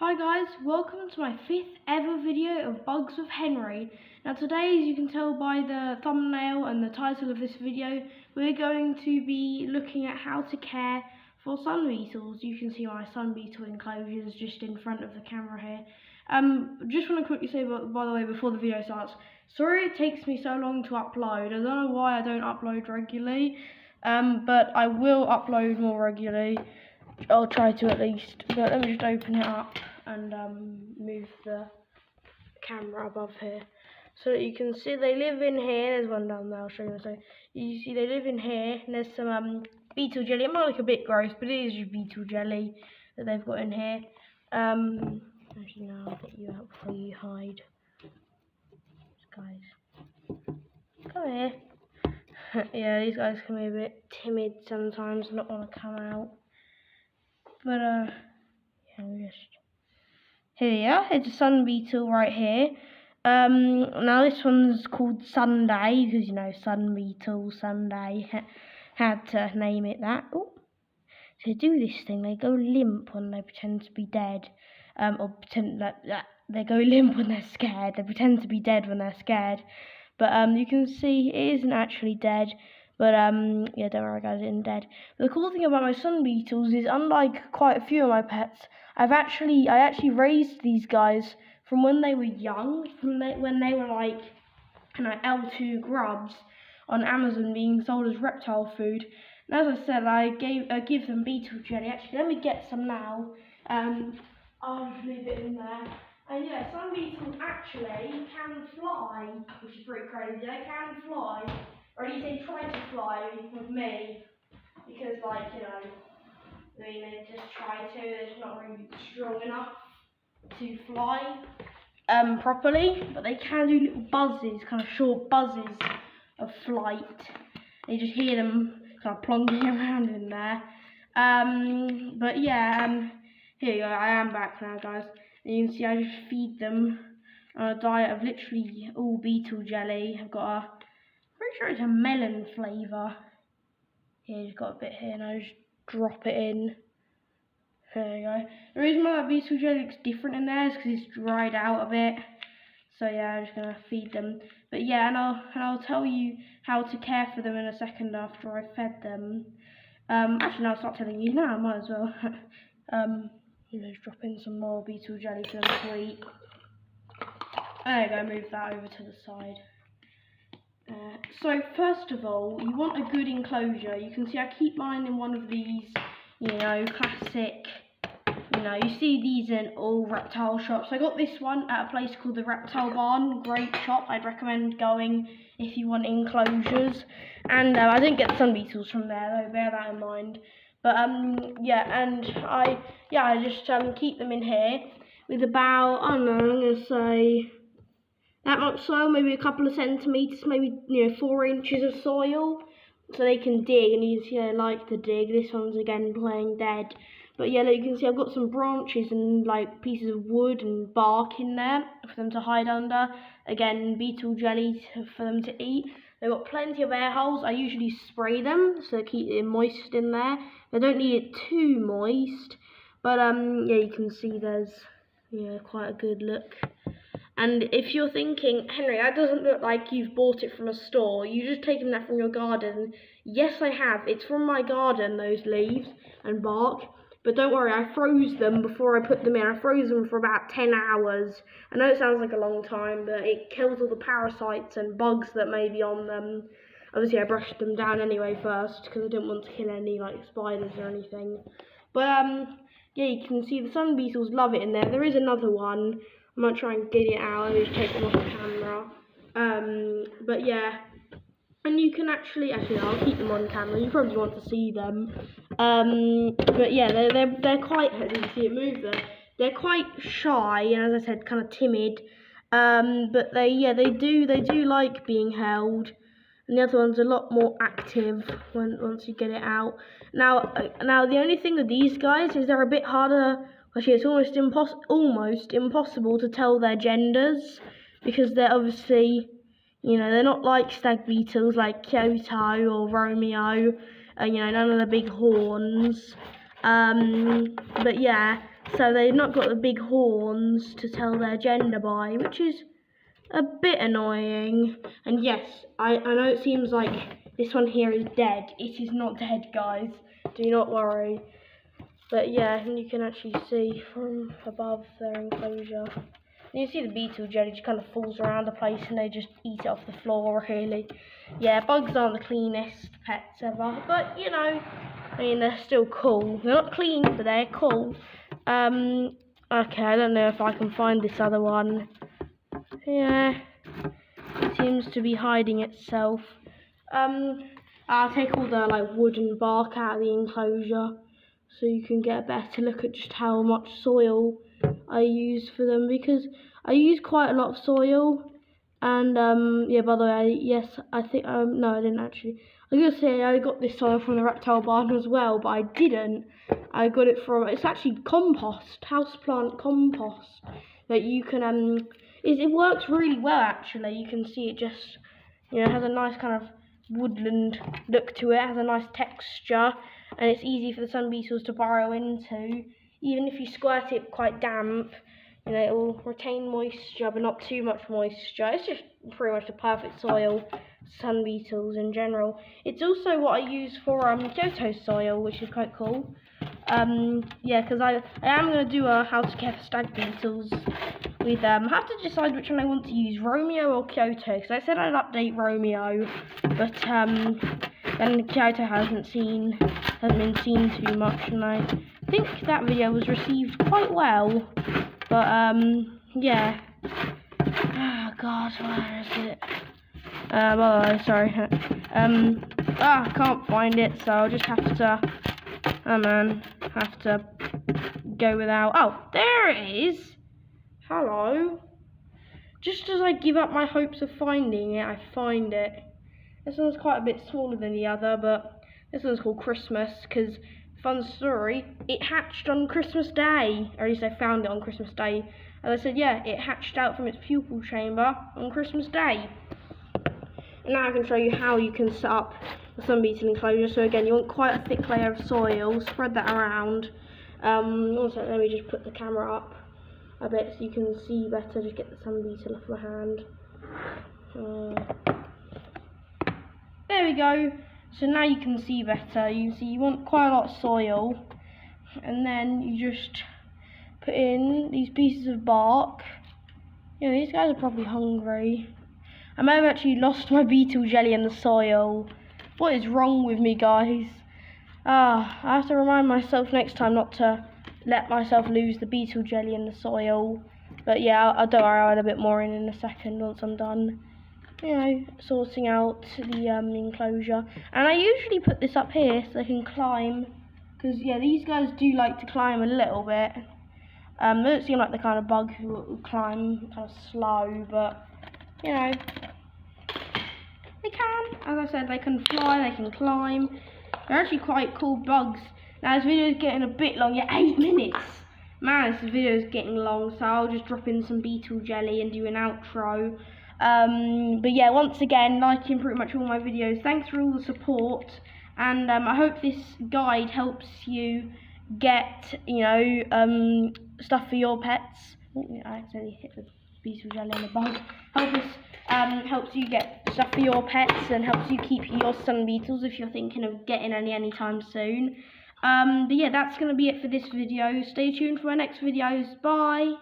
Hi guys, welcome to my 5th ever video of Bugs with Henry. Now today, as you can tell by the thumbnail and the title of this video, we're going to be looking at how to care for sun beetles. You can see my sun beetle enclosures just in front of the camera here. Just want to quickly say, by the way, before the video starts, sorry it takes me so long to upload. I don't know why I don't upload regularly, but I will upload more regularly. I'll try to at least, but let me just open it up and move the camera above here so that you can see they live in here. There's one down there, I'll show you. So you see they live in here, and there's some beetle jelly. It might look a bit gross, but it is just beetle jelly that they've got in here. Actually, no, I'll get you out before you hide. Guys, come here. Yeah, these guys can be a bit timid sometimes, not want to come out. But yeah, here we are. It's a sun beetle right here. Now this one's called Sunday because sun beetle Sunday. Had to name it that. Ooh. So they do this thing. They go limp when they pretend to be dead, or pretend that they go limp when they're scared. They pretend to be dead when they're scared. But you can see it isn't actually dead. But yeah, don't worry guys, it isn't dead. But the cool thing about my sun beetles is, unlike quite a few of my pets, I actually raised these guys from when they were young, when they were like L2 grubs on Amazon being sold as reptile food. And as I said, I give them beetle jelly. Actually, let me get some now. I'll just leave it in there. And yeah, sun beetles actually can fly, which is pretty crazy. They can fly. Or at least they try to fly with me, because they just try to. They're just not really strong enough to fly properly, but they can do little buzzes, kind of short buzzes of flight. You just hear them kind of plonking around in there. But yeah, here you go. I am back now, guys. And you can see I just feed them on a diet of literally all beetle jelly. I've got a pretty sure it's a melon flavour. Here, just got a bit here, and I just drop it in. There you go. The reason why that beetle jelly looks different in there is because it's dried out a bit. So yeah, I'm just gonna feed them. But yeah, and I'll tell you how to care for them in a second after I've fed them. Actually, no, I'll start telling you now. I might as well. Just drop in some more beetle jelly for them to eat. There you go. Move that over to the side. So first of all, you want a good enclosure. You can see I keep mine in one of these, classic, you see these in all reptile shops. I got this one at a place called the Reptile Barn. Great shop. I'd recommend going if you want enclosures. And I didn't get the sun beetles from there though, bear that in mind. But yeah, and I just keep them in here with about, I don't know, I'm gonna say that much soil, maybe a couple of centimetres, maybe 4 inches of soil, so they can dig. And you see they like to dig. This one's again playing dead, but yeah, you can see I've got some branches and like pieces of wood and bark in there for them to hide under. Again, beetle jelly for them to eat. They've got plenty of air holes. I usually spray them so keep it moist in there. They don't need it too moist, but yeah, you can see there's quite a good look. And if you're thinking, Henry, that doesn't look like you've bought it from a store, you just taken that from your garden. Yes, I have. It's from my garden, those leaves and bark. But don't worry, I froze them before I put them in. I froze them for about 10 hours. I know it sounds like a long time, but it kills all the parasites and bugs that may be on them. Obviously, I brushed them down anyway first, because I didn't want to kill any spiders or anything. But yeah, you can see the sun beetles love it in there. There is another one. I might try and get it out. I'll just take them off the camera. But yeah, and you can actually I'll keep them on camera. You probably want to see them. But yeah, they're quite, as you can see it move there. They're quite shy and, as I said, kind of timid. But they do like being held. And the other one's a lot more active once you get it out. Now the only thing with these guys is they're a bit harder. Actually, it's almost impossible to tell their genders, because they're obviously, they're not like stag beetles like Kyoto or Romeo, none of the big horns. But yeah, So they've not got the big horns to tell their gender by, which is a bit annoying. And yes, I know it seems like this one here is dead. It is not dead, guys. Do not worry. But yeah, and you can actually see from above their enclosure. And you see the beetle jelly just kind of falls around the place and they just eat it off the floor, really. Yeah, bugs aren't the cleanest pets ever. But, you know, I mean, they're still cool. They're not clean, but they're cool. Okay, I don't know if I can find this other one. Yeah, it seems to be hiding itself. I'll take all the like wood and bark out of the enclosure so you can get a better look at just how much soil I use for them, because I use quite a lot of soil. And yeah, by the way, yes, I think no, I didn't actually. I was gonna say I got this soil from the reptile barn as well, but I didn't. I got it from, it's actually compost, houseplant compost that you can it works really well actually. You can see it just, you know, has a nice kind of woodland look to it, has a nice texture, and it's easy for the sun beetles to burrow into. Even if you squirt it quite damp, you know, it will retain moisture but not too much moisture. It's just pretty much the perfect soil for sun beetles in general. It's also what I use for Kyoto soil, which is quite cool. Yeah, because I am going to do a how to care for stag beetles with I have to decide which one I want to use, Romeo or Kyoto, because I said I'd update Romeo, but then Kyoto hasn't been seen too much, and I think that video was received quite well. But yeah. Oh God, where is it? By the way, sorry. I can't find it, so I'll just have to. Oh man, have to go without. Oh, there it is. Hello. Just as I give up my hopes of finding it, I find it. This one's quite a bit smaller than the other, but this one's called Christmas, because, fun story, it hatched on Christmas Day. Or at least I found it on Christmas Day. As I said, yeah, it hatched out from its pupal chamber on Christmas Day. And now I can show you how you can set up the sun beetle enclosure. So again, you want quite a thick layer of soil, spread that around. Also, let me just put the camera up a bit so you can see better. Just get the sun beetle off my hand. There we go. So now you can see better. You can see you want quite a lot of soil, and then you just put in these pieces of bark. You know, these guys are probably hungry. I may have actually lost my beetle jelly in the soil. What is wrong with me, guys? I have to remind myself next time not to let myself lose the beetle jelly in the soil. But yeah, I don't worry, I'll add a bit more in a second once I'm done, you know, sorting out the enclosure. And I usually put this up here so they can climb, because yeah, these guys do like to climb a little bit. They don't seem like the kind of bug who will climb kind of slow, but you know, they can. As I said, they can fly, they can climb. They're actually quite cool bugs. Now this video is getting a bit long, yeah, 8 minutes. Man, this video is getting long, so I'll just drop in some beetle jelly and do an outro. But yeah, once again, liking pretty much all my videos. Thanks for all the support, and I hope this guide helps you get, you know, stuff for your pets. Oh, I accidentally hit the beetle jelly and the bug. Hope this helps you get stuff for your pets and helps you keep your sun beetles if you're thinking of getting any anytime soon. But yeah, that's going to be it for this video. Stay tuned for my next videos. Bye!